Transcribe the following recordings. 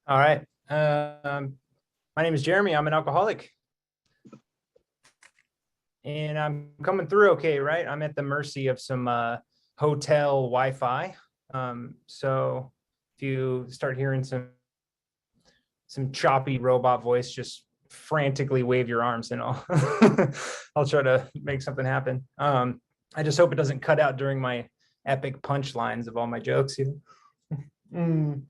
All right. My name is Jeremy. I'm an alcoholic, and I'm coming through okay, right? I'm at the mercy of some hotel Wi-Fi. So if you start hearing some choppy robot voice, just frantically wave your arms, and I'll I'll try to make something happen. I just hope it doesn't cut out during my epic punchlines of all my jokes. Mm.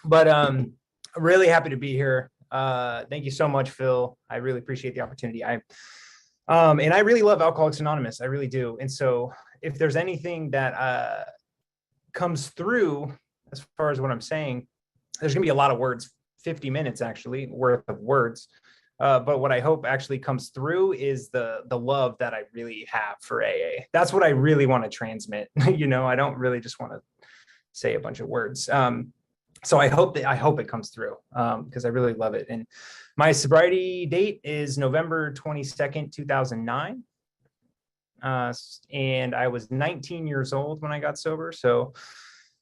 But really happy to be here. Thank you so much, Phil. I really appreciate the opportunity. And I really love Alcoholics Anonymous. I really do. And so if there's anything that comes through as far as what I'm saying, there's gonna be a lot of words, 50 minutes actually worth of words. But what I hope actually comes through is the love that I really have for AA. That's what I really want to transmit. I don't really just want to say a bunch of words. So I hope it comes through because I really love it. And my sobriety date is November 22nd, 2009. And I was 19 years old when I got sober. So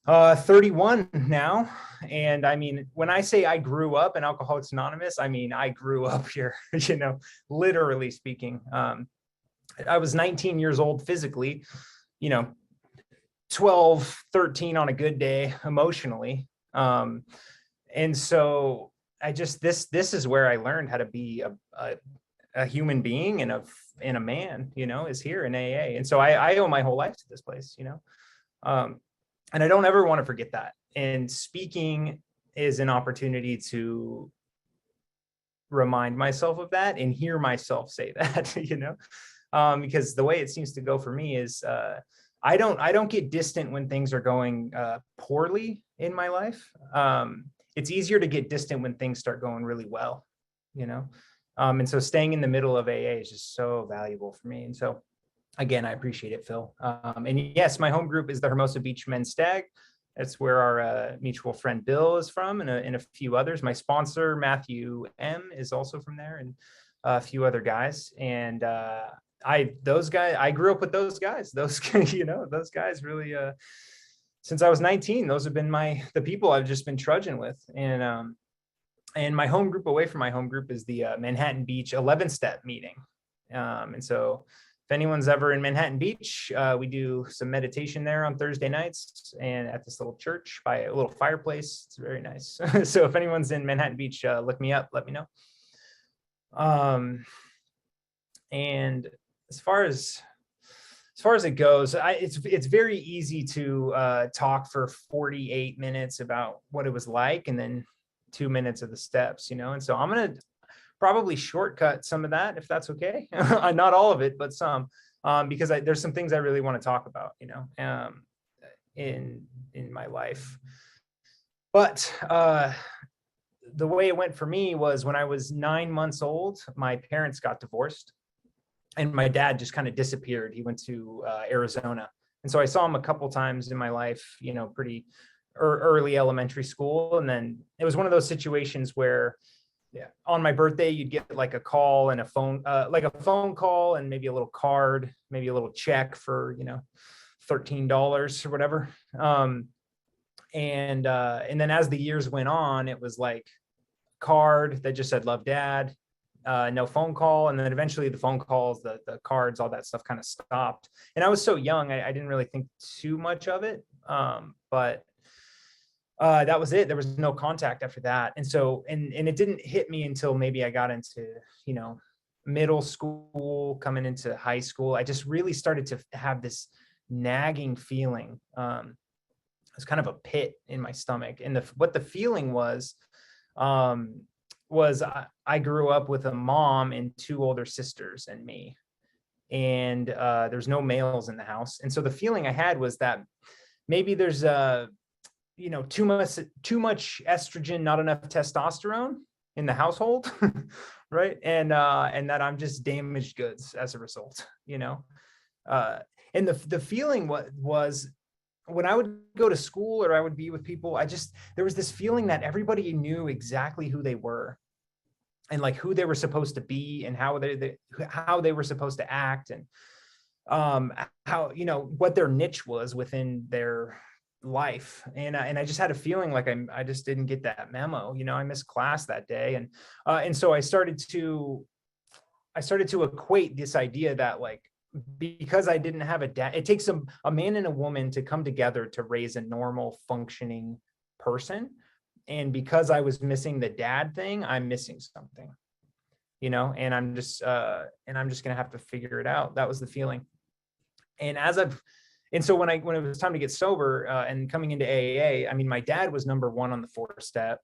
31 now. And I mean, when I say I grew up in Alcoholics Anonymous, I mean, I grew up here, literally speaking. I was 19 years old physically, 12, 13 on a good day emotionally. And so this is where I learned how to be a human being and a man, is here in AA. And so I owe my whole life to this place, and I don't ever want to forget that. And speaking is an opportunity to remind myself of that and hear myself say that, because the way it seems to go for me is, I don't get distant when things are going poorly in my life. It's easier to get distant when things start going really well, and so staying in the middle of AA is just so valuable for me. And so, again, I appreciate it, Phil. And yes, my home group is the Hermosa Beach Men's Stag. That's where our mutual friend Bill is from, and a few others. My sponsor, Matthew M., is also from there, and a few other guys. And I grew up with those guys. Those guys really, since I was 19, those have been the people I've just been trudging with. And my home group, away from my home group, is the Manhattan Beach 11-step meeting. And so if anyone's ever in Manhattan Beach, we do some meditation there on Thursday nights and at this little church by a little fireplace. It's very nice. So if anyone's in Manhattan Beach, look me up, let me know. And as far as it goes, it's very easy to talk for 48 minutes about what it was like, and then 2 minutes of the steps, and so I'm gonna probably shortcut some of that, if that's okay. Not all of it, but some, because there's some things I really want to talk about, in my life. But the way it went for me was when I was 9 months old, my parents got divorced, and my dad just kind of disappeared. He went to Arizona. And so I saw him a couple times in my life, pretty early elementary school. And then it was one of those situations where, on my birthday, you'd get like a call and a phone call and maybe a little card, maybe a little check for, $13 or whatever. And then as the years went on, it was like card that just said, "Love, Dad." No phone call. And then eventually the phone calls, the cards, all that stuff kind of stopped. And I was so young, I didn't really think too much of it. But that was it. There was no contact after that. And so, and it didn't hit me until maybe I got into, middle school, coming into high school. I just really started to have this nagging feeling. It was kind of a pit in my stomach. And what the feeling was I grew up with a mom and two older sisters and me, and there's no males in the house. And so the feeling I had was that maybe there's too much estrogen, not enough testosterone in the household, right? And that I'm just damaged goods as a result, and the feeling was when I would go to school or I would be with people, there was this feeling that everybody knew exactly who they were, and like who they were supposed to be, and how they were supposed to act, and how what their niche was within their life. And I just had a feeling like I just didn't get that memo. I missed class that day. And so I started to equate this idea that, like, because I didn't have a dad, it takes a man and a woman to come together to raise a normal functioning person. And because I was missing the dad thing, I'm missing something, and I'm just gonna have to figure it out. That was the feeling. And so when it was time to get sober, and coming into AA, I mean, my dad was number one on the 4-step.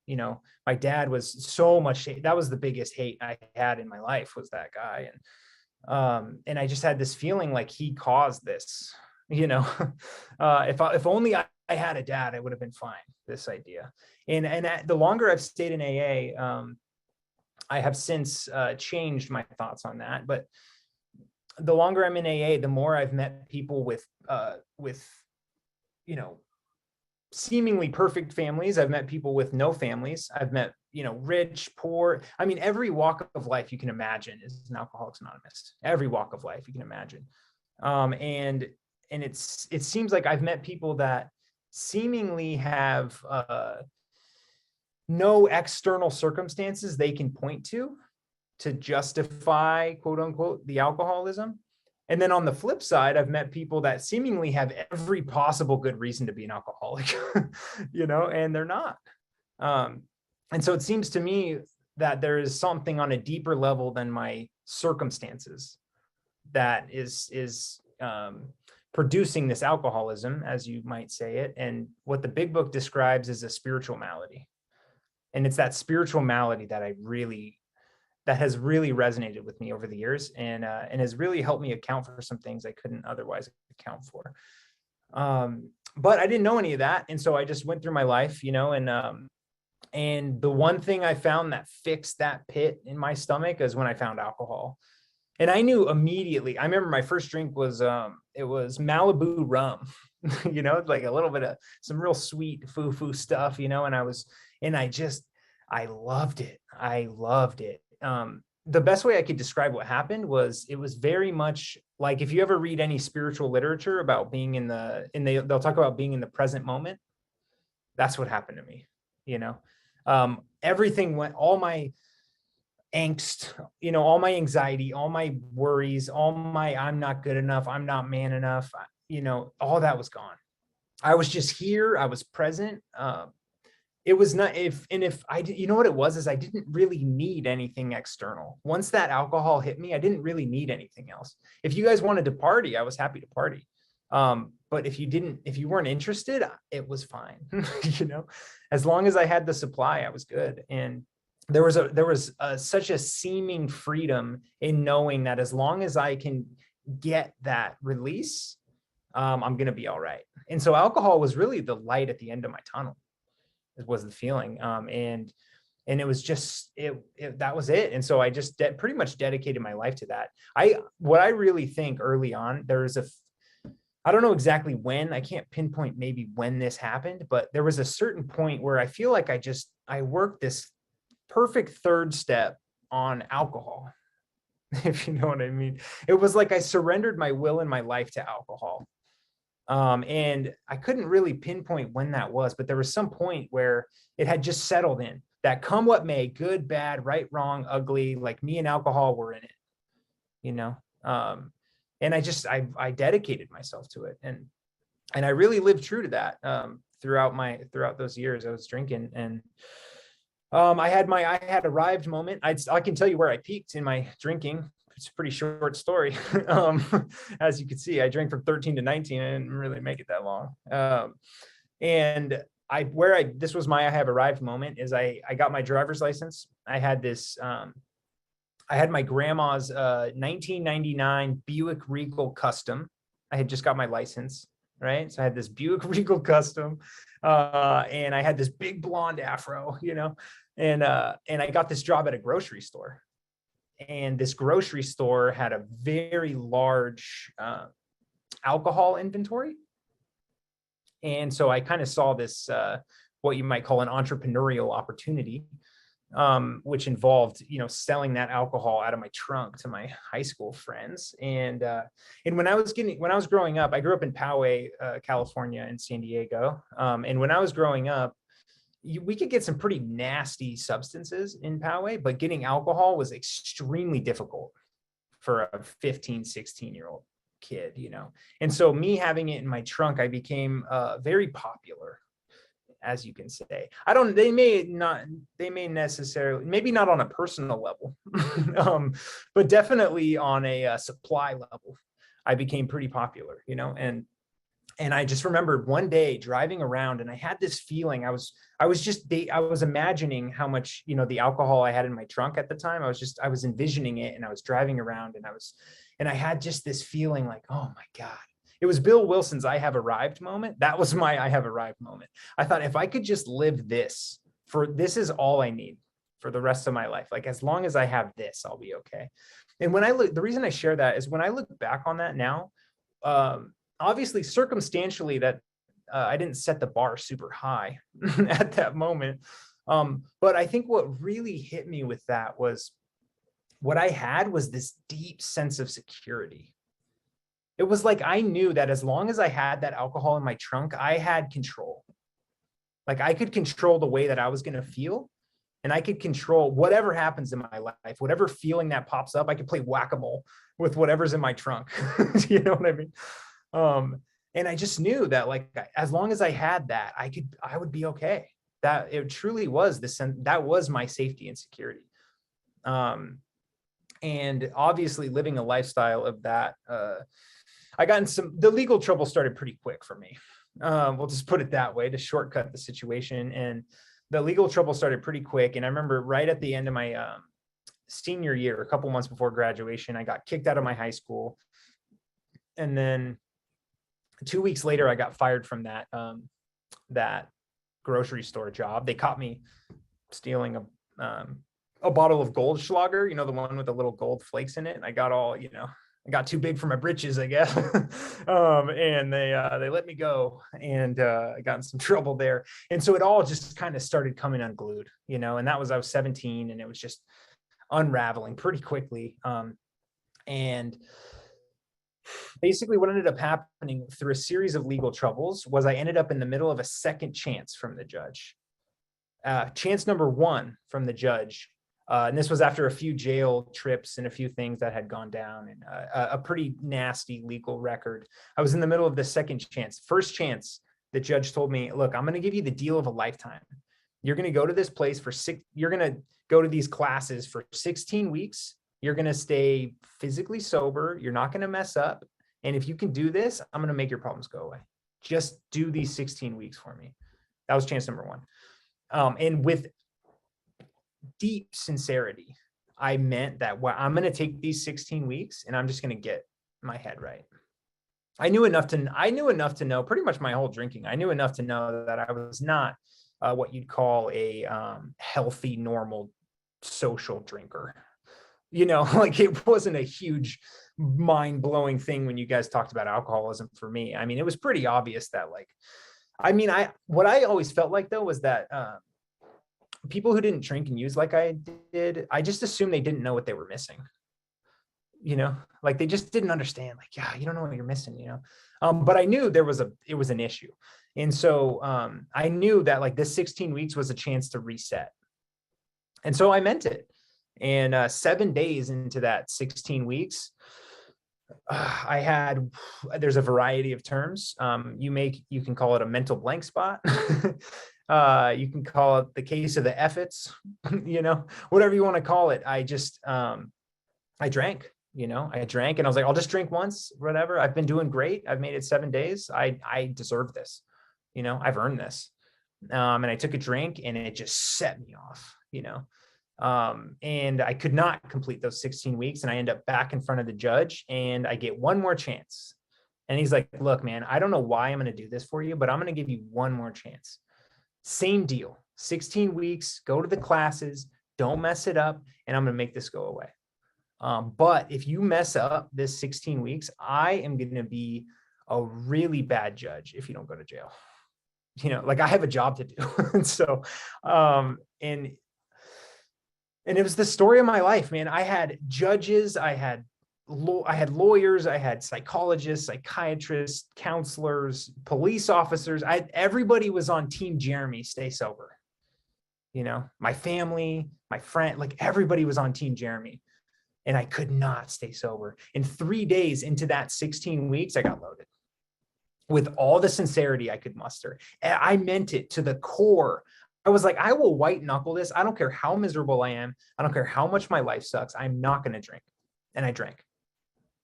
My dad was so much hate. That was the biggest hate I had in my life, was that guy. And I just had this feeling like he caused this, if only I had a dad, I would have been fine. This idea. And the longer I've stayed in AA, I have since changed my thoughts on that. But the longer I'm in AA, the more I've met people with seemingly perfect families. I've met people with no families. I've met, rich, poor. I mean, every walk of life you can imagine is an Alcoholics Anonymous. Every walk of life you can imagine. And it seems like I've met people that seemingly have no external circumstances they can point to justify, quote unquote, the alcoholism. And then on the flip side, I've met people that seemingly have every possible good reason to be an alcoholic, and they're not. And so it seems to me that there is something on a deeper level than my circumstances that is producing this alcoholism, as you might say it. And what the big book describes is a spiritual malady. And it's that spiritual malady that has really resonated with me over the years, and has really helped me account for some things I couldn't otherwise account for. But I didn't know any of that. And so I just went through my life, and the one thing I found that fixed that pit in my stomach is when I found alcohol. And I knew immediately. I remember my first drink was it was Malibu rum, like a little bit of some real sweet foo-foo stuff, and I loved it. I loved it. The best way I could describe what happened was, it was very much like, if you ever read any spiritual literature about being they'll talk about being in the present moment. That's what happened to me. Everything went, all my angst, all my anxiety, all my worries, I'm not good enough, I'm not man enough, all that was gone. I was just here. I was present. It was not, if I did, what it was, is I didn't really need anything external. Once that alcohol hit me, I didn't really need anything else. If you guys wanted to party, I was happy to party. But if you weren't interested, it was fine. As long as I had the supply, I was good. And there was such a seeming freedom in knowing that as long as I can get that release, I'm going to be all right. And so alcohol was really the light at the end of my tunnel. It was the feeling. And it was just, that was it. And so I just pretty much dedicated my life to that. What I really think early on, I don't know exactly when, I can't pinpoint maybe when this happened, but there was a certain point where I feel like I worked this perfect third step on alcohol, if you know what I mean. It was like I surrendered my will and my life to alcohol. And I couldn't really pinpoint when that was, but there was some point where it had just settled in that, come what may, good, bad, right, wrong, ugly, like me and alcohol were in it, and I dedicated myself to it. And I really lived true to that, throughout those years I was drinking. And I had arrived moment. I can tell you where I peaked in my drinking. It's a pretty short story. As you can see, I drank from 13 to 19. I didn't really make it that long. And this was my I have arrived moment, is I got my driver's license. I had my grandma's 1999 Buick Regal Custom. I had just got my license, right? So I had this Buick Regal Custom, and I had this big blonde afro, and I got this job at a grocery store. And this grocery store had a very large alcohol inventory. And so I kind of saw this, what you might call an entrepreneurial opportunity. which involved, selling that alcohol out of my trunk to my high school friends. And when I was growing up, I grew up in Poway, California, and San Diego. And when I was growing up, we could get some pretty nasty substances in Poway, but getting alcohol was extremely difficult for a 15, 16-year-old kid, And so me having it in my trunk, I became very popular, as you can say. They may necessarily, maybe not on a personal level, but definitely on a supply level, I became pretty popular, and I just remembered one day driving around, and I had this feeling. I was imagining how much, the alcohol I had in my trunk at the time. I was envisioning it, and I was driving around, and I had just this feeling like, oh my God. It was Bill Wilson's I Have Arrived moment. That was my I Have Arrived moment. I thought, if I could just live this is all I need for the rest of my life. Like, as long as I have this, I'll be okay. And the reason I share that is when I look back on that now, obviously circumstantially that I didn't set the bar super high at that moment. But I think what really hit me with that was what I had was this deep sense of security. It was like I knew that as long as I had that alcohol in my trunk, I had control. Like, I could control the way that I was going to feel, and I could control whatever happens in my life, whatever feeling that pops up. I could play whack-a-mole with whatever's in my trunk. You know what I mean? And I just knew that, like, as long as I had that, I would be okay. That it truly was that was my safety and security. And obviously living a lifestyle of that, I got in the legal trouble started pretty quick for me. We'll just put it that way to shortcut the situation. And the legal trouble started pretty quick. And I remember right at the end of my senior year, a couple months before graduation, I got kicked out of my high school. And then 2 weeks later, I got fired from that grocery store job. They caught me stealing a bottle of Goldschlager, the one with the little gold flakes in it. And I got I got too big for my britches, I guess. And they let me go, and I got in some trouble there. And so it all just kind of started coming unglued, and I was 17, and it was just unraveling pretty quickly. And basically what ended up happening through a series of legal troubles was I ended up in the middle of a second chance from the judge. Chance number one from the judge. And this was after a few jail trips and a few things that had gone down, and a pretty nasty legal record. I was in the middle of the second chance. First chance, the judge told me, look, I'm going to give you the deal of a lifetime. You're going to go to this place you're going to go to these classes for 16 weeks. You're going to stay physically sober. You're not going to mess up. And if you can do this, I'm going to make your problems go away. Just do these 16 weeks for me. That was chance number one. And with deep sincerity, I meant that I'm going to take these 16 weeks and I'm just going to get my head right. I knew enough to know pretty much my whole drinking. I knew enough to know that I was not what you'd call a healthy, normal social drinker. Like, it wasn't a huge mind-blowing thing when you guys talked about alcoholism for me. I mean, it was pretty obvious that, like, what I always felt like, though, was that people who didn't drink and use like I did, I just assumed they didn't know what they were missing. Like, they just didn't understand, like, yeah, you don't know what you're missing, but I knew it was an issue. And so I knew that, like, this 16 weeks was a chance to reset. And so I meant it. And 7 days into that 16 weeks, there's a variety of terms. You can call it a mental blank spot. You can call it the case of the effets, whatever you want to call it. I drank, I drank, and I was like, I'll just drink once, whatever. I've been doing great. I've made it 7 days. I deserve this. I've earned this. And I took a drink, and it just set me off, and I could not complete those 16 weeks. And I end up back in front of the judge, and I get one more chance. And he's like, look, man, I don't know why I'm going to do this for you, but I'm going to give you one more chance. Same deal, 16 weeks, go to the classes, don't mess it up, and I'm going to make this go away. But if you mess up this 16 weeks, I am going to be a really bad judge if you don't go to jail. Like, I have a job to do. And so, and And it was the story of my life, man. I had judges, I had lawyers, I had psychologists, psychiatrists, counselors, police officers. Everybody was on Team Jeremy, stay sober. You know, my family, my friend, like everybody was on Team Jeremy, and I could not stay sober. In 3 days into that 16 weeks, I got loaded with all the sincerity I could muster. And I meant it to the core. I was like, I will white knuckle this. I don't care how miserable I am. I don't care how much my life sucks. I'm not going to drink. And I drank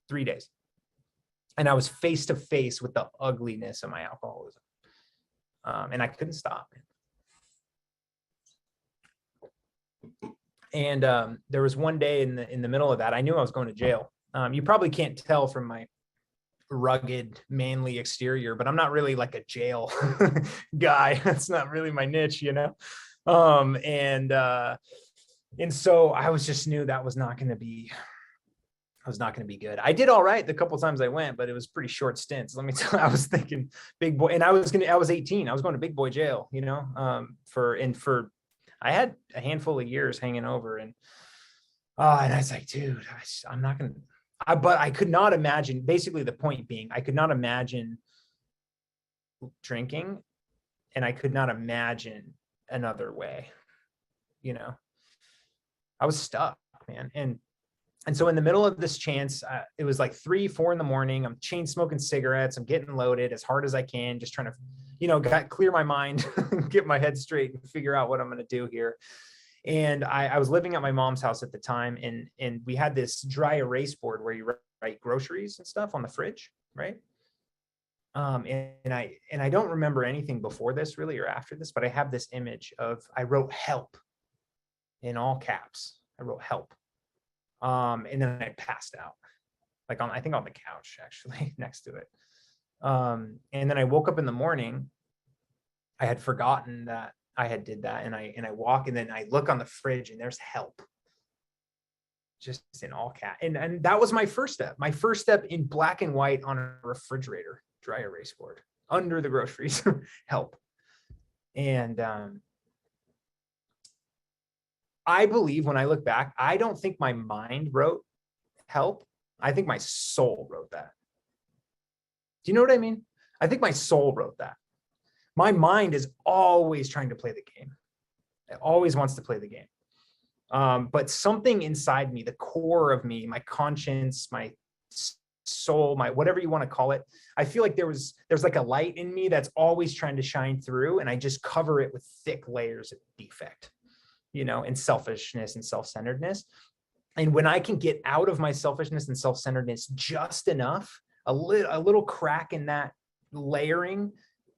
3 days. And I was face to face with the ugliness of my alcoholism. And I couldn't stop. And there was one day in the middle of that, I knew I was going to jail. You probably can't tell from my rugged, manly exterior, but I'm not really like a jail guy. That's not really my niche, you know? And so I was just knew that was not going to be good. I did all right the couple times I went, but it was pretty short stints. Let me tell you, I was thinking big boy, and I was 18. I was going to big boy jail, you know, I had a handful of years hanging over, and I was like, dude, I'm not going to, but I could not imagine, basically the point being, I could not imagine drinking, and I could not imagine another way, you know. I was stuck, man. And so in the middle of this chance, it was like 3-4 in the morning. I'm chain smoking cigarettes. I'm getting loaded as hard as I can, just trying to, you know, clear my mind, get my head straight and figure out what I'm going to do here. And I was living at my mom's house at the time, and we had this dry erase board where you write groceries and stuff on the fridge, right? And I don't remember anything before this really or after this, but I have this image of, I wrote help in all caps. I wrote help. And then I passed out, like I think on the couch actually next to it. And then I woke up in the morning. I had forgotten that I had did that, and I walk, and then I look on the fridge, and there's help, just in all caps. And that was my first step in black and white on a refrigerator, dry erase board under the groceries, help. And I believe when I look back, I don't think my mind wrote help. I think my soul wrote that. Do you know what I mean? I think my soul wrote that. My mind is always trying to play the game. It always wants to play the game. But something inside me, the core of me, my conscience, my soul, my whatever you want to call it, I feel like there's like a light in me that's always trying to shine through, and I just cover it with thick layers of defect, you know, and selfishness and self-centeredness. And when I can get out of my selfishness and self-centeredness just enough, a little crack in that layering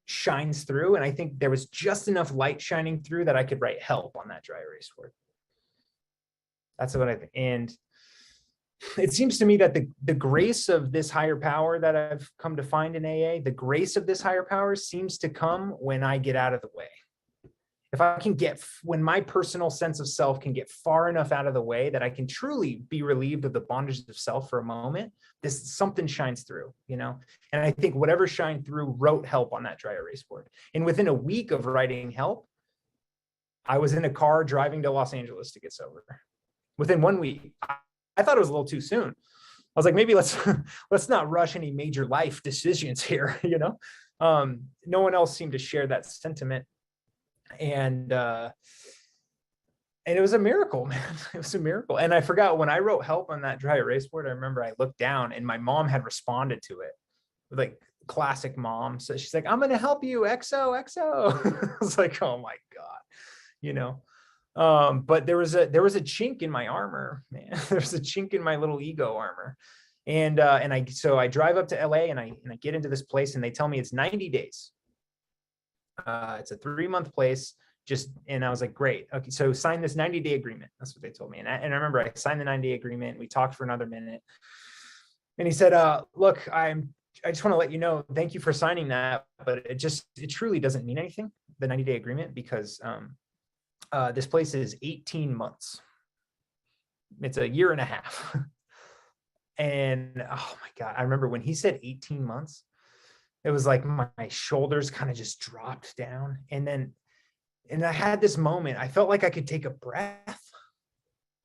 shines through. And I think there was just enough light shining through that I could write help on that dry erase board. That's what I think. And it seems to me that the grace of this higher power that I've come to find in AA, the grace of this higher power seems to come when I get out of the way. If I can when my personal sense of self can get far enough out of the way that I can truly be relieved of the bondages of self for a moment, something shines through, you know? And I think whatever shined through wrote help on that dry erase board. And within a week of writing help, I was in a car driving to Los Angeles to get sober. Within 1 week, I thought it was a little too soon. I was like, maybe let's not rush any major life decisions here, you know? No one else seemed to share that sentiment. And it was a miracle, man. It was a miracle. And I forgot, when I wrote help on that dry erase board, I remember I looked down and my mom had responded to it, like classic mom. So she's like, I'm going to help you, XOXO. I was like, oh my God, you know? But there was a chink in my armor, man. There's a chink in my little ego armor. And I drive up to LA, and I get into this place, and they tell me it's 90 days. It's a 3-month place. And I was like, great. Okay. So sign this 90-day agreement. That's what they told me. And I remember I signed the 90-day agreement. We talked for another minute, and he said, look, I just want to let you know, thank you for signing that, but it truly doesn't mean anything, the 90-day agreement, because, this place is 18 months. It's a year and a half. And oh my God, I remember when he said 18 months, it was like my shoulders kind of just dropped down. And I had this moment, I felt like I could take a breath.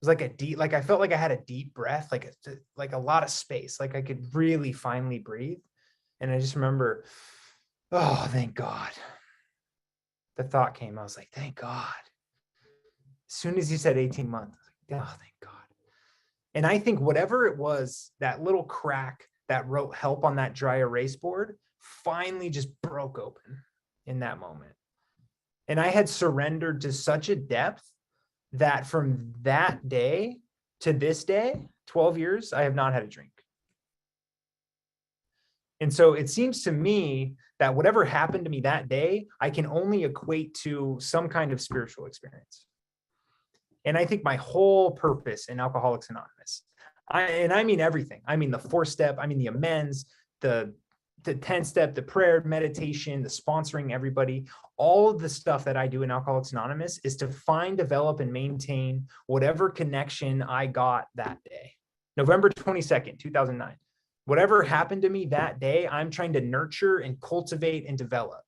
was like a deep, like I felt like I had a deep breath, like a lot of space, like I could really finally breathe. And I just remember, oh, thank God. The thought came, I was like, thank God. As soon as he said 18 months, I was like, oh, thank God. And I think whatever it was, that little crack that wrote help on that dry erase board finally just broke open in that moment. And I had surrendered to such a depth that from that day to this day, 12 years, I have not had a drink. And so it seems to me that whatever happened to me that day, I can only equate to some kind of spiritual experience. And I think my whole purpose in Alcoholics Anonymous, I mean everything. I mean the 4-step, I mean the amends, the 10-step, the prayer, meditation, the sponsoring everybody, all of the stuff that I do in Alcoholics Anonymous is to find, develop, and maintain whatever connection I got that day. November 22nd, 2009. Whatever happened to me that day, I'm trying to nurture and cultivate and develop.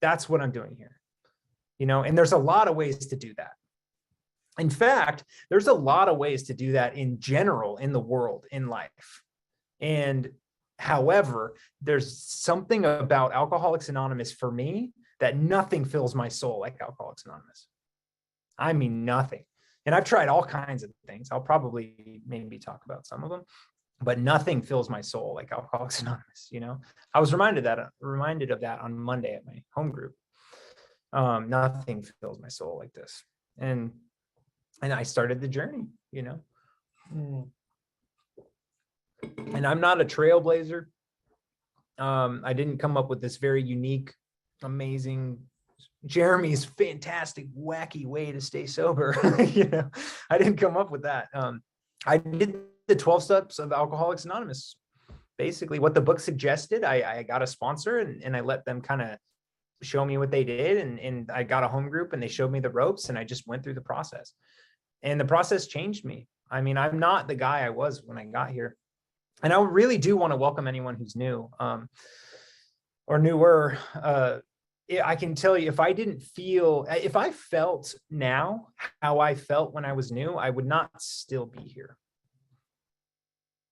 That's what I'm doing here. And there's a lot of ways to do that. In fact, there's a lot of ways to do that in general, in the world, in life. And however, there's something about Alcoholics Anonymous for me that nothing fills my soul like Alcoholics Anonymous. I mean, nothing. And I've tried all kinds of things. I'll probably maybe talk about some of them, but nothing fills my soul like Alcoholics Anonymous. I was reminded of that on Monday at my home group. Nothing fills my soul like this. And I started the journey, and I'm not a trailblazer. I didn't come up with this very unique, amazing, Jeremy's fantastic, wacky way to stay sober. I didn't come up with that. I did the 12 steps of Alcoholics Anonymous. Basically what the book suggested, I got a sponsor and I let them kind of show me what they did. And I got a home group and they showed me the ropes and I just went through the process. And the process changed me. I mean, I'm not the guy I was when I got here. And I really do want to welcome anyone who's new or newer. I can tell you, if I felt now how I felt when I was new, I would not still be here.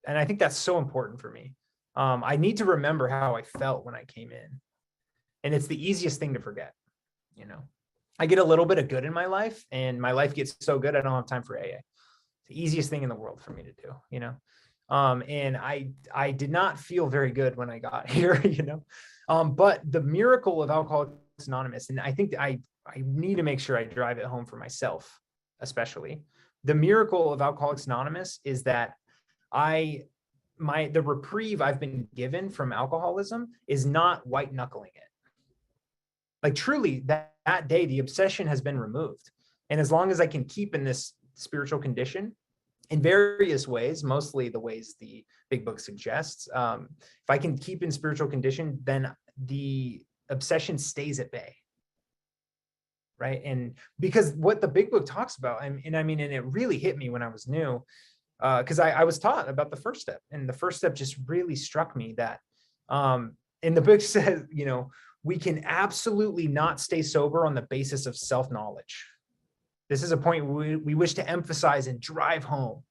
And I think that's so important for me. I need to remember how I felt when I came in. And it's the easiest thing to forget. I get a little bit of good in my life and my life gets so good, I don't have time for AA. It's the easiest thing in the world for me to do, and I did not feel very good when I got here, but the miracle of Alcoholics Anonymous, and I think I need to make sure I drive it home for myself, especially. The miracle of Alcoholics Anonymous is that the reprieve I've been given from alcoholism is not white knuckling it. Like truly that day, the obsession has been removed. And as long as I can keep in this spiritual condition in various ways, mostly the ways the big book suggests, if I can keep in spiritual condition, then the obsession stays at bay. Right. And because what the big book talks about, and it really hit me when I was new, because I was taught about the first step, and the first step just really struck me that, and the book says, we can absolutely not stay sober on the basis of self-knowledge. This is a point we wish to emphasize and drive home,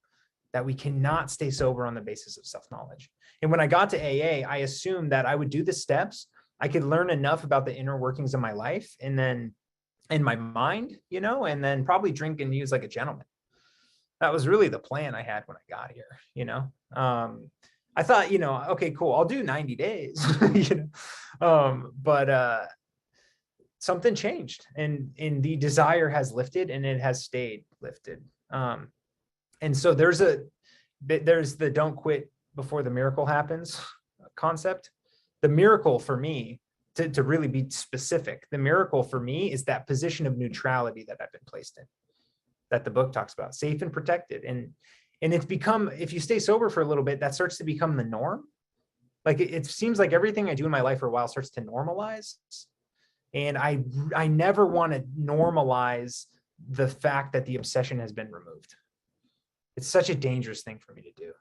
that we cannot stay sober on the basis of self-knowledge. And when I got to AA, I assumed that I would do the steps, I could learn enough about the inner workings of my life and then in my mind, and then probably drink and use like a gentleman. That was really the plan I had when I got here, I thought, okay, cool, I'll do 90 days, but something changed and the desire has lifted and it has stayed lifted. And so there's the don't quit before the miracle happens concept. The miracle for me, to really be specific, the miracle for me is that position of neutrality that I've been placed in, that the book talks about, safe and protected. And it's become, if you stay sober for a little bit, that starts to become the norm. Like it seems like everything I do in my life for a while starts to normalize. And I never want to normalize the fact that the obsession has been removed. It's such a dangerous thing for me to do,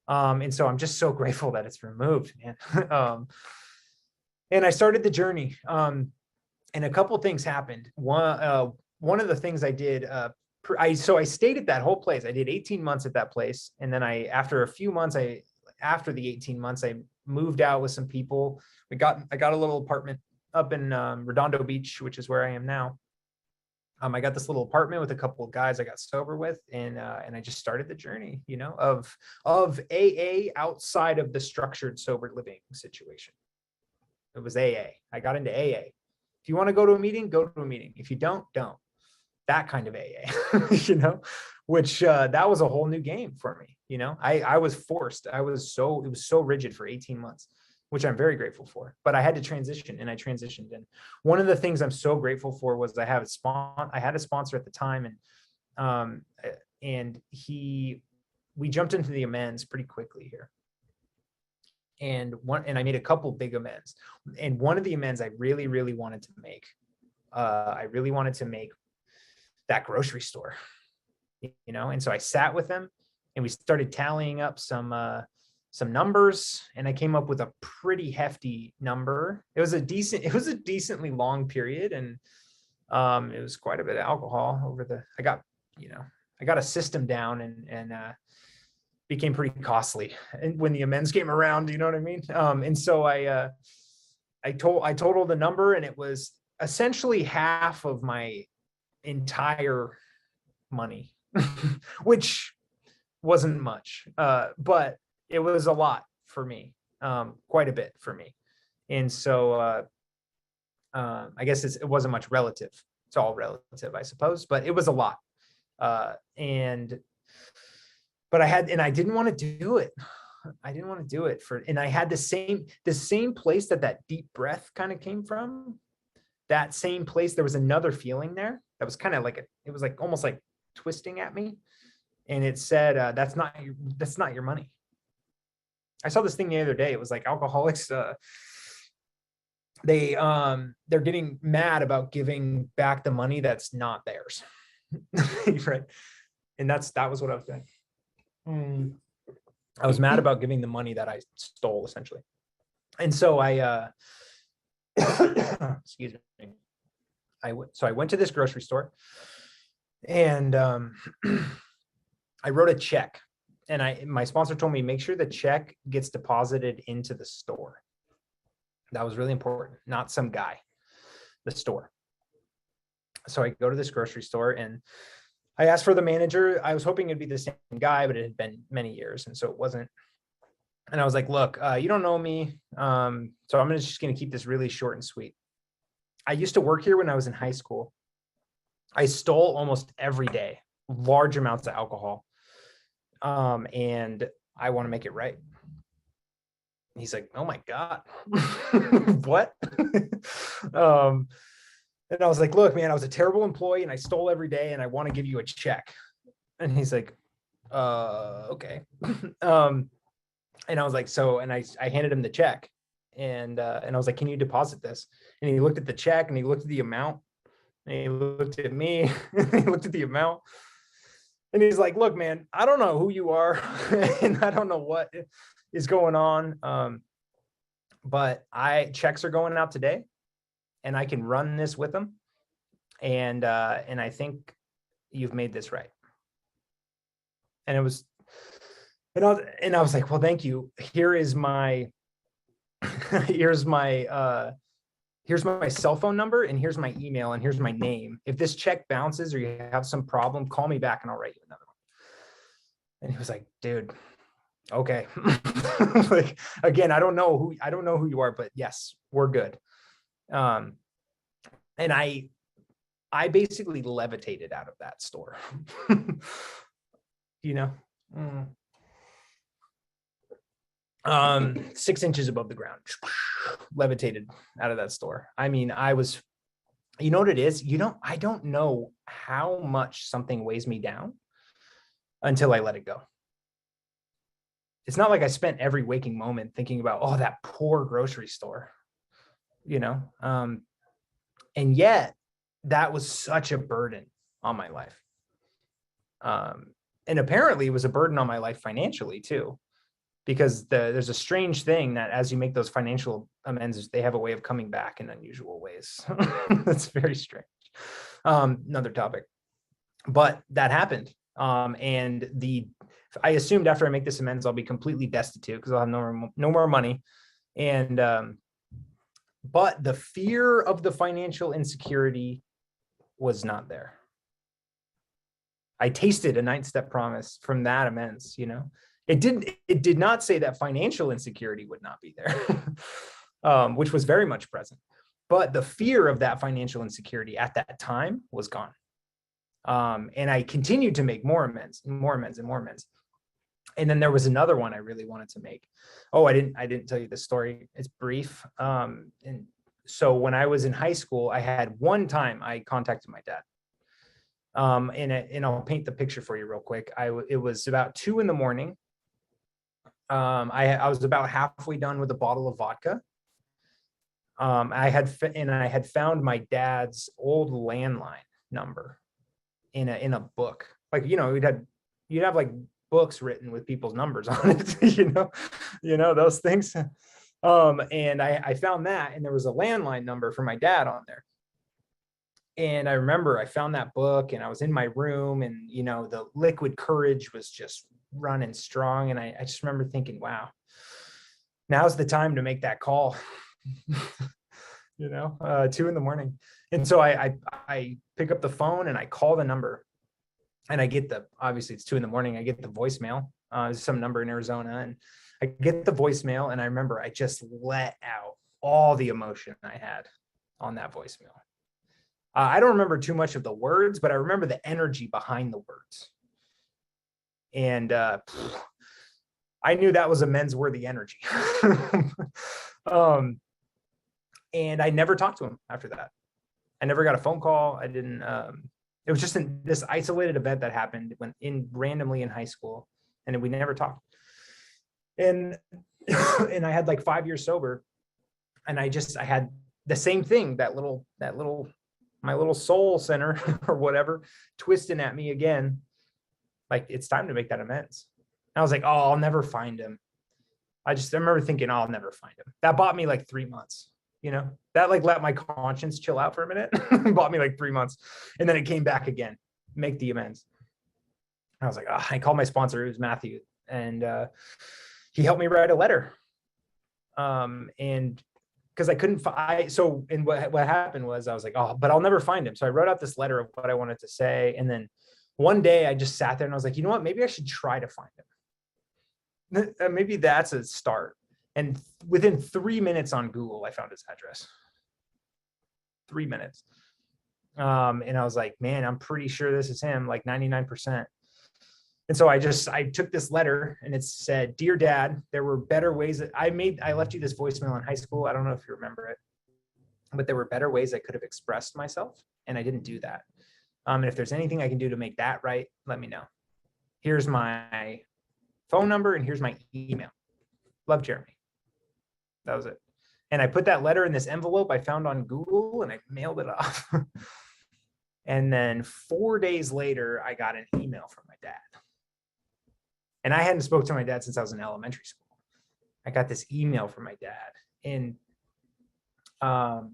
and so I'm just so grateful that it's removed, man. And I started the journey, and a couple things happened. One of the things I did so I stayed at that whole place. I did 18 months at that place. And then after a few months, after the 18 months, I moved out with some people. I got a little apartment up in Redondo Beach, which is where I am now. I got this little apartment with a couple of guys I got sober with, and I just started the journey, of AA outside of the structured sober living situation. It was AA. I got into AA. If you want to go to a meeting, go to a meeting. If you don't. That kind of AA, which that was a whole new game for me. I was forced. It was so rigid for 18 months, which I'm very grateful for, but I had to transition, and I transitioned. And one of the things I'm so grateful for was I had a sponsor at the time, and we jumped into the amends pretty quickly here. And I made a couple big amends. And one of the amends I really, really wanted to make, that grocery store, and so I sat with them and we started tallying up some numbers, and I came up with a pretty hefty number. It was a decently long period, and it was quite a bit of alcohol I got a system down, and became pretty costly. And when the amends came around, you know what I mean? And so I totaled the number, and it was essentially half of my entire money, which wasn't much, but it was a lot for me, quite a bit for me. And so I guess it wasn't much relative. It's all relative, I suppose, but it was a lot. But I didn't want to do it. And I had the same place that deep breath kind of came from. That same place, there was another feeling there that was kind of it was almost like twisting at me. And it said, that's not your money. I saw this thing the other day. It was like alcoholics, they're getting mad about giving back the money that's not theirs. Right. And that was what I was doing. I was mad about giving the money that I stole, essentially. And so excuse me. I went to this grocery store, and I wrote a check, and my sponsor told me, make sure the check gets deposited into the store. That was really important, not some guy, the store. So I go to this grocery store, and I asked for the manager. I was hoping it'd be the same guy, but it had been many years, and so it wasn't. And I was like, look, you don't know me, so I'm just going to keep this really short and sweet. I used to work here when I was in high school. I stole almost every day, large amounts of alcohol, and I want to make it right. He's like, oh my God, what? And I was like, look, man, I was a terrible employee and I stole every day, and I want to give you a check. And he's like, okay. And I was like, and I handed him the check, and I was like, can you deposit this? And he looked at the check, and he looked at the amount, and he looked at me, and he looked at the amount, and he's like, look, man, I don't know who you are, and I don't know what is going on. But checks are going out today, and I can run this with them. And I think you've made this right. And I was like, well, thank you. Here's my cell phone number, and here's my email, and here's my name. If this check bounces or you have some problem, call me back and I'll write you another one. And he was like, dude, okay. Like, again, I don't know who you are, but yes, we're good. And I basically levitated out of that store. 6 inches above the ground, levitated out of that store. I mean, I was, you know what it is? I don't know how much something weighs me down until I let it go. It's not like I spent every waking moment thinking about, oh, that poor grocery store, and yet that was such a burden on my life. And apparently it was a burden on my life financially too, because there's a strange thing that as you make those financial amends, they have a way of coming back in unusual ways. That's very strange. Another topic. but that happened. And I assumed after I make this amends, I'll be completely destitute because I'll have no more money. And, but the fear of the financial insecurity was not there. I tasted a 9-step promise from that amends, you know. It did not say that financial insecurity would not be there, which was very much present. But the fear of that financial insecurity at that time was gone. And I continued to make more amends and more amends and more amends. And then there was another one I really wanted to make. Oh, I didn't tell you the story. It's brief. And so when I was in high school, I had one time I contacted my dad. And I'll paint the picture for you real quick. It was about 2 a.m. I was about halfway done with a bottle of vodka. I had found my dad's old landline number in a book. Like, you know, you'd have like books written with people's numbers on it, you know, those things. And I found that, and there was a landline number for my dad on there. And I remember I found that book, and I was in my room, and, you know, the liquid courage was just running strong. And I just remember thinking, wow, now's the time to make that call, you know, 2 a.m. And so I pick up the phone and I call the number, and I get obviously it's 2 a.m. I get the voicemail, some number in Arizona, and I get the voicemail. And I remember I just let out all the emotion I had on that voicemail. I don't remember too much of the words, but I remember the energy behind the words. And I knew that was amends worthy energy. And I never talked to him after that. I never got a phone call. I didn't, it was just this isolated event that happened randomly in high school, and we never talked. And I had like 5 years sober, and I had the same thing, my little soul center or whatever twisting at me again. Like, it's time to make that amends. And I was like, oh, I'll never find him. I remember thinking, oh, I'll never find him. That bought me like 3 months, you know, that like let my conscience chill out for a minute. Bought me like 3 months. And then it came back again, make the amends. I was like, oh, I called my sponsor, it was Matthew, and he helped me write a letter. And because I couldn't what happened was I was like, oh, but I'll never find him. So I wrote out this letter of what I wanted to say. And then one day I just sat there and I was like, you know what, maybe I should try to find him. Maybe that's a start. And within 3 minutes on Google, I found his address. 3 minutes. And I was like, man, I'm pretty sure this is him, like 99%. And so I took this letter, and it said, "Dear Dad, there were better ways that I left you this voicemail in high school. I don't know if you remember it, but there were better ways I could have expressed myself, and I didn't do that. And if there's anything I can do to make that right, let me know. Here's my phone number, and here's my email. Love, Jeremy." That was it. And I put that letter in this envelope I found on Google, and I mailed it off. And then 4 days later, I got an email from my dad. And I hadn't spoken to my dad since I was in elementary school. I got this email from my dad, and all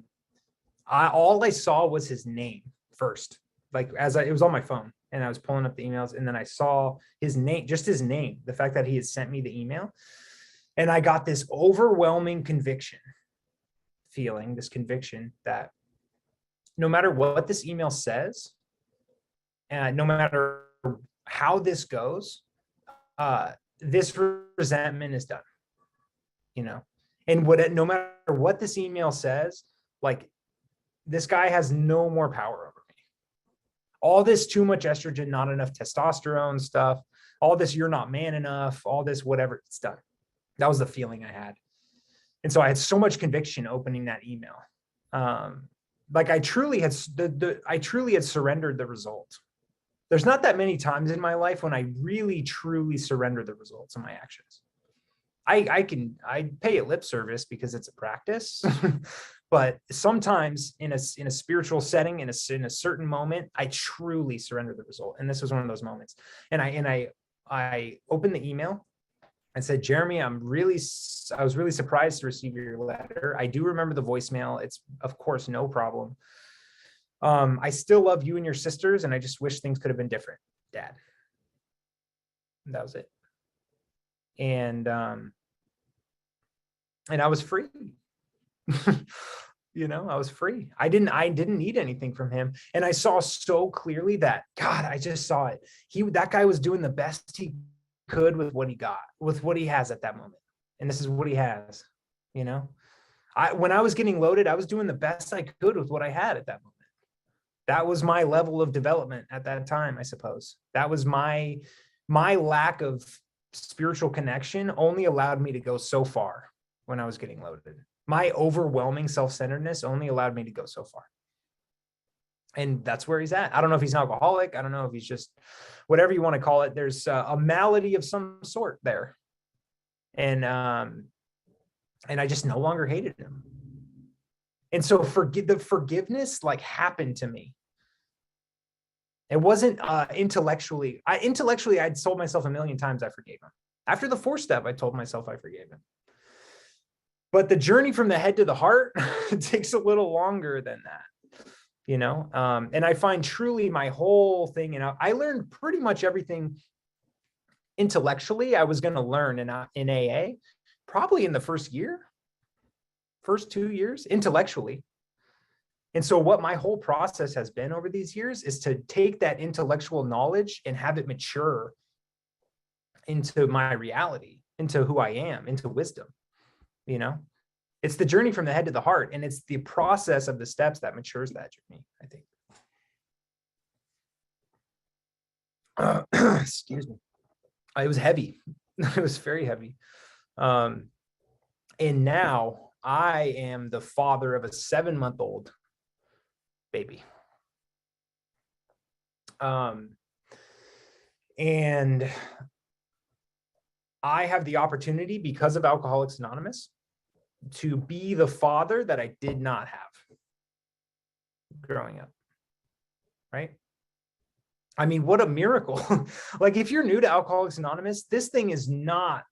I saw was his name first. Like, it was on my phone, and I was pulling up the emails, and then I saw his name, just his name, the fact that he had sent me the email. And I got this overwhelming conviction that no matter what this email says, and no matter how this goes, this resentment is done, you know. And no matter what this email says, like, this guy has no more power over me. All this too much estrogen, not enough testosterone stuff, all this you're not man enough, all this whatever, it's done. That was the feeling I had. And so I had so much conviction opening that email. Like, I truly had surrendered the result. There's not that many times in my life when I really, truly surrender the results of my actions. I pay it lip service because it's a practice, but sometimes in a spiritual setting, in a certain moment, I truly surrender the result. And this was one of those moments. And I opened the email and said, "Jeremy, I was really surprised to receive your letter. I do remember the voicemail. It's, of course, no problem. I still love you and your sisters, and I just wish things could have been different, Dad. And that was it. And I was free. You know, I was free. I didn't need anything from him. And I saw so clearly that, God, I just saw it. That guy was doing the best he could with what he got, with what he has at that moment. And this is what he has, you know. When I was getting loaded, I was doing the best I could with what I had at that moment. That was my level of development at that time, I suppose. That was my lack of spiritual connection only allowed me to go so far when I was getting loaded. My overwhelming self-centeredness only allowed me to go so far. And that's where he's at. I don't know if he's an alcoholic. I don't know if he's just whatever you want to call it. There's a malady of some sort there. And I just no longer hated him. And so the forgiveness like happened to me. It wasn't intellectually. Intellectually, I'd told myself a million times I forgave him. After the 4th step, I told myself I forgave him. But the journey from the head to the heart takes a little longer than that, you know? And I find truly my whole thing, and I learned pretty much everything intellectually I was going to learn in AA, probably in the first 2 years, intellectually. And so what my whole process has been over these years is to take that intellectual knowledge and have it mature into my reality, into who I am, into wisdom. You know, it's the journey from the head to the heart, and it's the process of the steps that matures that journey, I think. Excuse me. It was heavy. It was very heavy. And now I am the father of a 7-month-old baby. And I have the opportunity, because of Alcoholics Anonymous, to be the father that I did not have growing up, right? I mean, what a miracle. Like, if you're new to Alcoholics Anonymous, this thing is not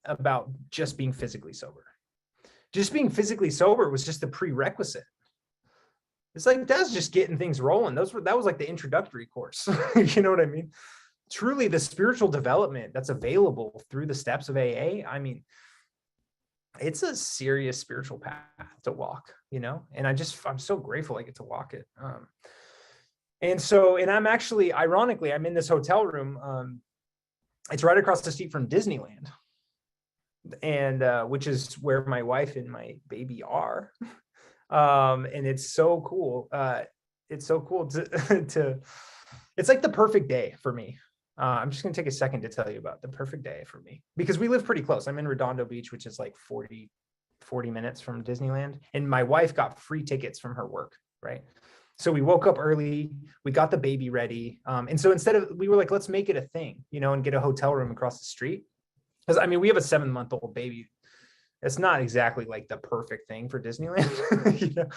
about just being physically sober. Just being physically sober was just the prerequisite. It's like, that's just getting things rolling. That was like the introductory course. You know what I mean? Truly, the spiritual development that's available through the steps of AA, I mean, it's a serious spiritual path to walk, you know? And I'm so grateful I get to walk it. And I'm actually, ironically, I'm in this hotel room. It's right across the street from Disneyland, and which is where my wife and my baby are. And it's so cool. It's so cool to it's like the perfect day for me. I'm just going to take a second to tell you about the perfect day for me, because we live pretty close. I'm in Redondo Beach, which is like 40 minutes from Disneyland. And my wife got free tickets from her work, right? So we woke up early, we got the baby ready. And so we were like, let's make it a thing, you know, and get a hotel room across the street. Because I mean, we have a 7-month-old baby. It's not exactly like the perfect thing for Disneyland, you know?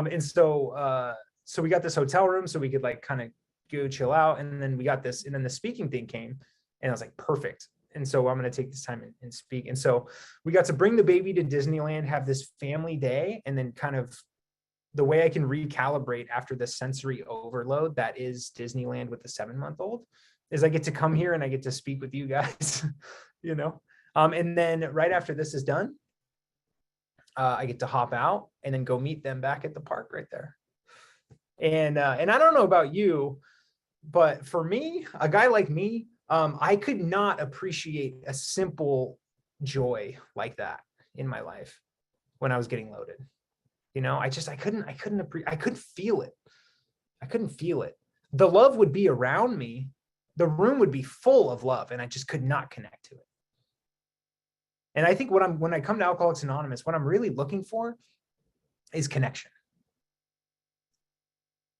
And so we got this hotel room so we could like kind of go chill out. And then we got this, and then the speaking thing came, and I was like, perfect. And so I'm going to take this time and speak. And so we got to bring the baby to Disneyland, have this family day, and then kind of the way I can recalibrate after the sensory overload that is Disneyland with the 7-month-old is I get to come here and I get to speak with you guys, you know? And then right after this is done, I get to hop out and then go meet them back at the park right there. And I don't know about you, but for me, a guy like me, I could not appreciate a simple joy like that in my life when I was getting loaded. You know, I couldn't feel it. I couldn't feel it. The love would be around me. The room would be full of love, and I just could not connect to it. And I think when I come to Alcoholics Anonymous, what I'm really looking for is connection.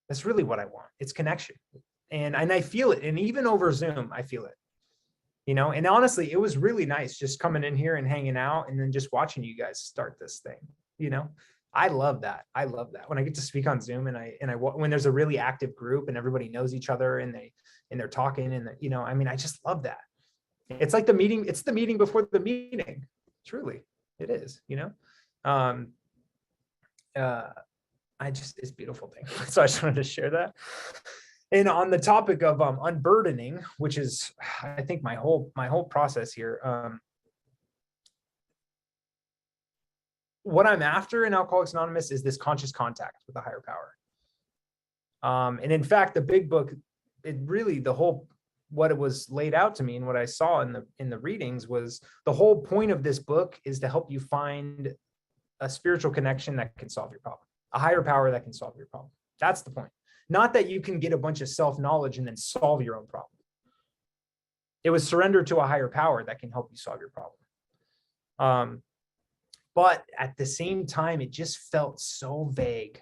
That's really what I want. It's connection. And I feel it. And even over Zoom, I feel it. You know, and honestly, it was really nice just coming in here and hanging out and then just watching you guys start this thing. You know, I love that. I love that when I get to speak on Zoom and when there's a really active group and everybody knows each other and they're talking and you know, I mean, I just love that. It's like the meeting. It's the meeting before the meeting. Truly, it is, you know? it's a beautiful thing. So I just wanted to share that. And on the topic of unburdening, which is, I think, my whole process here, what I'm after in Alcoholics Anonymous is this conscious contact with a higher power. And in fact, the big book, it really, what it was laid out to me and what I saw in the readings was the whole point of this book is to help you find a spiritual connection that can solve your problem, a higher power that can solve your problem. That's the point. Not that you can get a bunch of self-knowledge and then solve your own problem. It was surrender to a higher power that can help you solve your problem. But at the same time, it just felt so vague.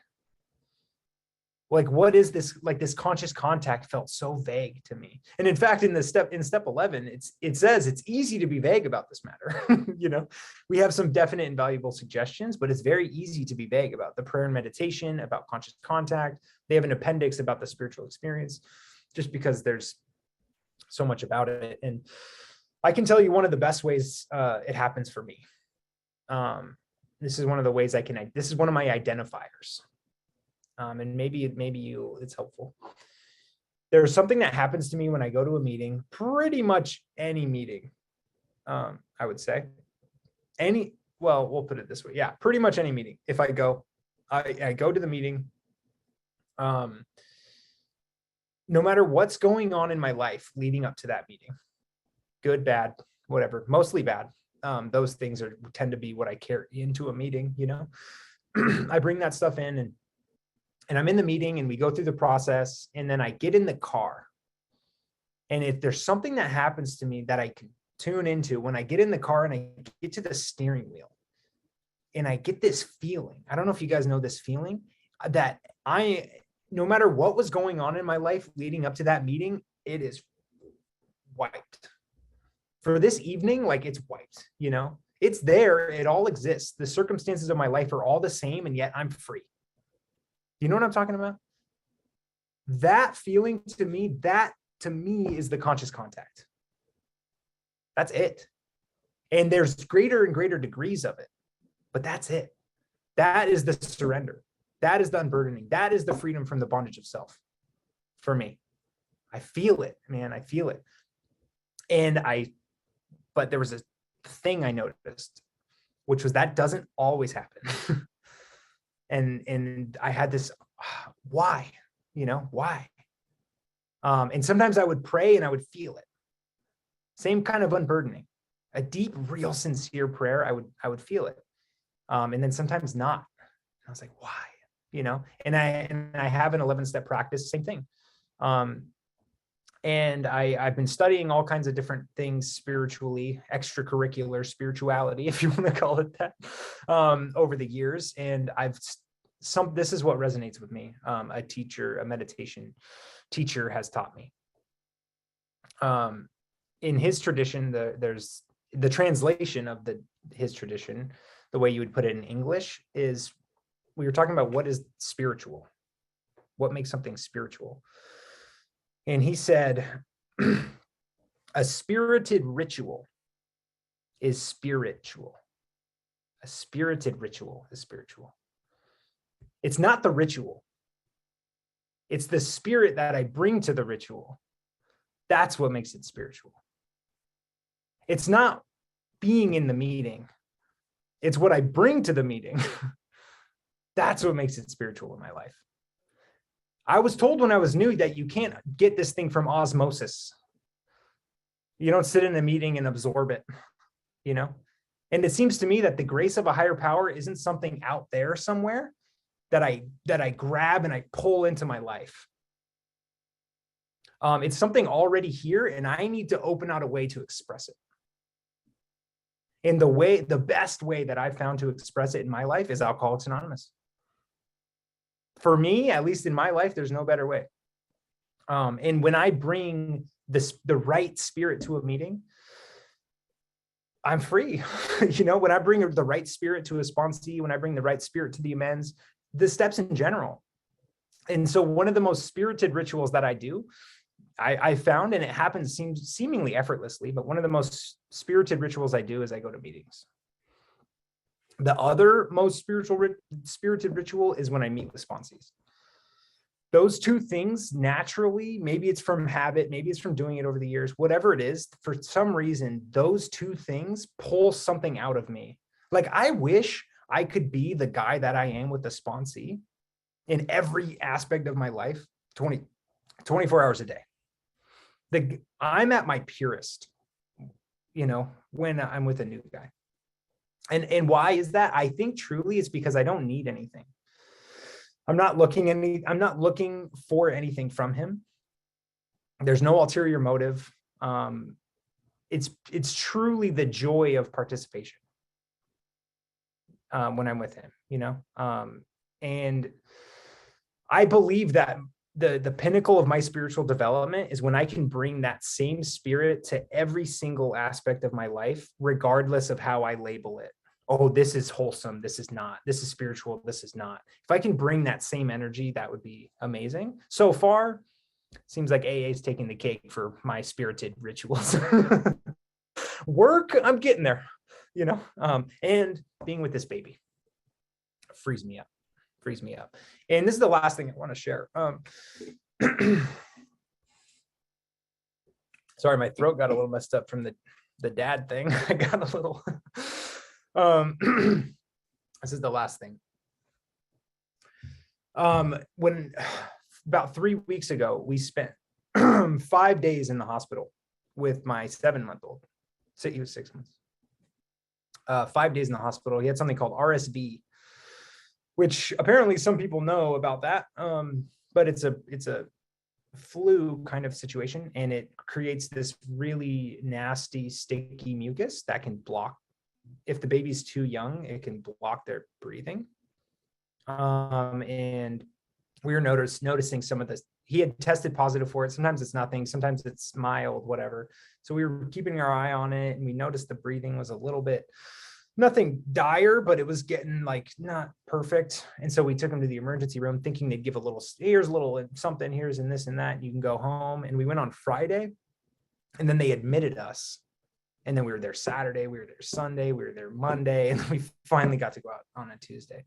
Like, what is this? Like, this conscious contact felt so vague to me. And in fact, in step 11, it says it's easy to be vague about this matter. You know, we have some definite and valuable suggestions, but it's very easy to be vague about the prayer and meditation, about conscious contact. They have an appendix about the spiritual experience, just because there's so much about it. And I can tell you one of the best ways it happens for me. This is one of the ways this is one of my identifiers. And maybe it's helpful. There's something that happens to me when I go to a meeting, pretty much any meeting, I would say. Well, we'll put it this way. Yeah, pretty much any meeting. If I go to the meeting, no matter what's going on in my life leading up to that meeting, good, bad, whatever, mostly bad. Those things tend to be what I carry into a meeting, you know. I bring that stuff in and I'm in the meeting and we go through the process, and then I get in the car. And if there's something that happens to me that I can tune into when I get in the car and I get to the steering wheel and I get this feeling, I don't know if you guys know this feeling, that no matter what was going on in my life leading up to that meeting, it is wiped. For this evening, like, it's wiped, you know, it's there. It all exists. The circumstances of my life are all the same, and yet I'm free. You know what I'm talking about? That feeling to me is the conscious contact. That's it. And there's greater and greater degrees of it, but that's it. That is the surrender. That is the unburdening. That is the freedom from the bondage of self for me. I feel it, man. I feel it. But there was a thing I noticed, which was that doesn't always happen. And I had this, why, you know, why? And sometimes I would pray and I would feel it. Same kind of unburdening, a deep, real, sincere prayer. I would feel it. And then sometimes not. I was like, why? You know, and I have an 11-step practice, same thing. And I've been studying all kinds of different things spiritually, extracurricular spirituality, if you want to call it that, over the years. And this is what resonates with me. A meditation teacher has taught me. In his tradition, there's the translation of his tradition, the way you would put it in English is, we were talking about what is spiritual, what makes something spiritual. And he said, a spirited ritual is spiritual. A spirited ritual is spiritual. It's not the ritual. It's the spirit that I bring to the ritual. That's what makes it spiritual. It's not being in the meeting. It's what I bring to the meeting. That's what makes it spiritual in my life. I was told when I was new that you can't get this thing from osmosis. You don't sit in a meeting and absorb it, you know? And it seems to me that the grace of a higher power isn't something out there somewhere that I grab and I pull into my life. It's something already here, and I need to open out a way to express it. And the best way that I've found to express it in my life is Alcoholics Anonymous. For me, at least in my life, there's no better way. And when I bring the right spirit to a meeting, I'm free. You know, when I bring the right spirit to a sponsee, when I bring the right spirit to the amends, the steps in general. And so one of the most spirited rituals that I do, I found, and it happens seemingly effortlessly, but one of the most spirited rituals I do is I go to meetings. The other most spirited ritual is when I meet with sponsees. Those two things naturally, maybe it's from habit, maybe it's from doing it over the years, whatever it is, for some reason, those two things pull something out of me. Like, I wish I could be the guy that I am with the sponsee in every aspect of my life, 24 hours a day. I'm at my purest, when I'm with a new guy. And why is that? I think truly it's because I don't need anything. I'm not looking for anything from him. There's no ulterior motive. It's truly the joy of participation when I'm with him, and I believe that the pinnacle of my spiritual development is when I can bring that same spirit to every single aspect of my life, regardless of how I label it. Oh, this is wholesome. This is not. This is spiritual. This is not. If I can bring that same energy, that would be amazing. So far, seems like AA is taking the cake for my spirited rituals. Work, I'm getting there, and being with this baby frees me up. And this is the last thing I want to share. Sorry, my throat got a little messed up from the dad thing. I got a little this is the last thing. When about 3 weeks ago, we spent 5 days in the hospital with my 7-month-old. So he was 6 months. 5 days in the hospital. He had something called RSV, which apparently some people know about that. But it's a flu kind of situation, and it creates this really nasty, sticky mucus that can block. If the baby's too young, it can block their breathing. And we were noticing some of this. He had tested positive for it. Sometimes it's nothing, sometimes it's mild, whatever. So we were keeping our eye on it, and we noticed the breathing was a little bit, nothing dire, but it was getting like not perfect. And so we took him to the emergency room thinking they'd give here's a little something, here's and this and that, and you can go home. And we went on Friday, and then they admitted us. And then we were there Saturday, we were there Sunday, we were there Monday, and we finally got to go out on a Tuesday.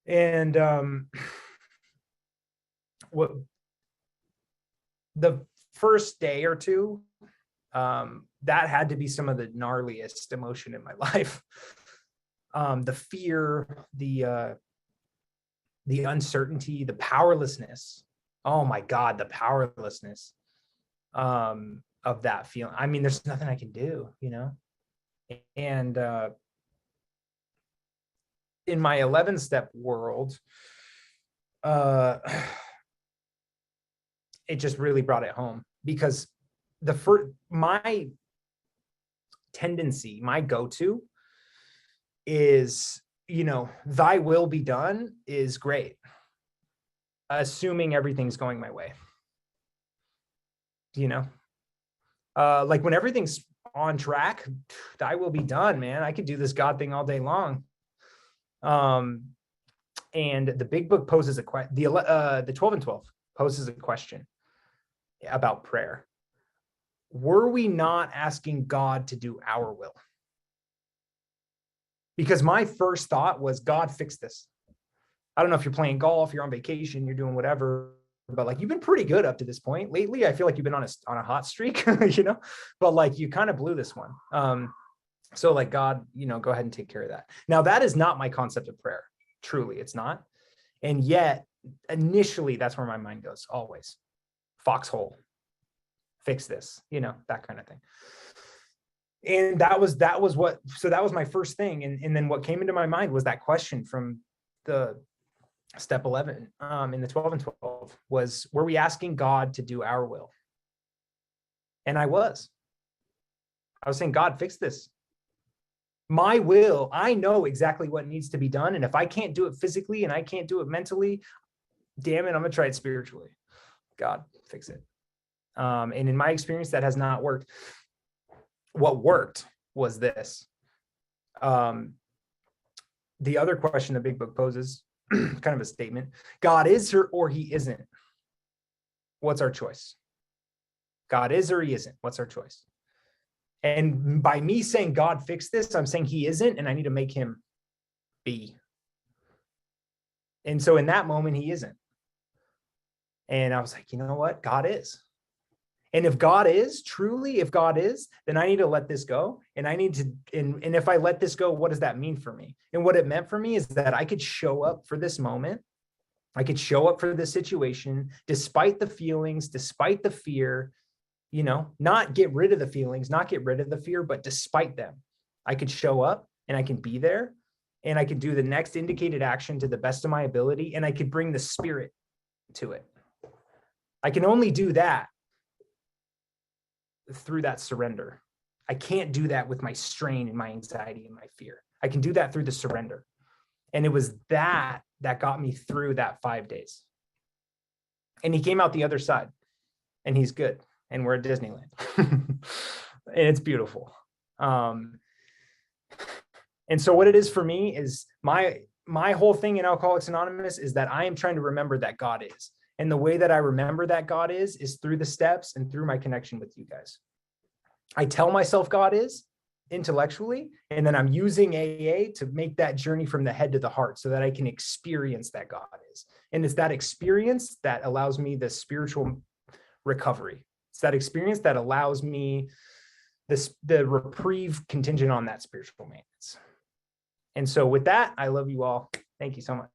And what the first day or two, that had to be some of the gnarliest emotion in my life. The fear, the uncertainty, the powerlessness. Oh my God, the powerlessness of that feeling. I mean, there's nothing I can do, and in my 11-step world, it just really brought it home, because my tendency, my go-to is, thy will be done is great, assuming everything's going my way. Like when everything's on track, thy will be done, man. I could do this God thing all day long. And the big book poses a question. The 12 and 12 poses a question about prayer. Were we not asking God to do our will? Because my first thought was, God, fix this. I don't know if you're playing golf, you're on vacation, you're doing whatever, but like, you've been pretty good up to this point. Lately, I feel like you've been on a hot streak, but like, you kind of blew this one. So like, God, go ahead and take care of that. Now, that is not my concept of prayer. Truly, it's not. And yet, initially, that's where my mind goes, always. Foxhole, fix this, that kind of thing. And that was my first thing. And then what came into my mind was that question from the step 11 in the 12 and 12 was, were we asking God to do our will? And I was saying, God, fix this. My will, I know exactly what needs to be done. And if I can't do it physically and I can't do it mentally, damn it, I'm going to try it spiritually. God, fix it. And in my experience, that has not worked. What worked was this. The other question the big book poses, kind of a statement: God is or he isn't. What's our choice? God is or he isn't. What's our choice? And by me saying God fix this, I'm saying he isn't, and I need to make him be. And so in that moment, he isn't. And I was like, you know what? God is. And if God is, truly, if God is, then I need to let this go. And I need to, and if I let this go, what does that mean for me? And what it meant for me is that I could show up for this moment. I could show up for this situation, despite the feelings, despite the fear, you know, not get rid of the feelings, not get rid of the fear, but despite them, I could show up and I can be there and I can do the next indicated action to the best of my ability. And I could bring the spirit to it. I can only do that through that surrender. I can't do that with my strain and my anxiety and my fear. I can do that through the surrender. And it was that got me through that 5 days. And he came out the other side and he's good. And we're at Disneyland and it's beautiful. And so what it is for me is my whole thing in Alcoholics Anonymous is that I am trying to remember that God is. And the way that I remember that God is through the steps and through my connection with you guys. I tell myself God is intellectually, and then I'm using AA to make that journey from the head to the heart so that I can experience that God is. And it's that experience that allows me the spiritual recovery. It's that experience that allows me the reprieve contingent on that spiritual maintenance. And so with that, I love you all. Thank you so much.